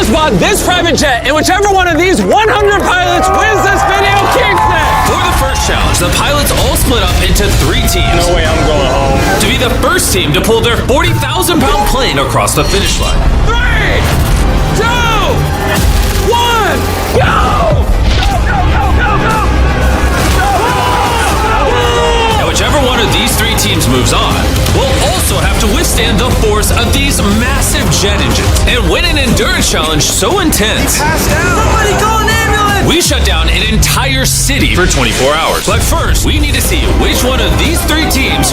pilots bought this private jet, and whichever one of these 100 pilots wins this video keeps it! For the first challenge, the pilots all split up into 3 teams. No way I'm going home. To be the first team to pull their 40,000-pound plane across the finish line. 3, 2, 1, go! Whichever one of these 3 teams moves on will also have to withstand the force of these massive jet engines and win an endurance challenge so intense. Passed out! Somebody call an ambulance! We shut down an entire city for 24 hours. But first, we need to see which one of these 3 teams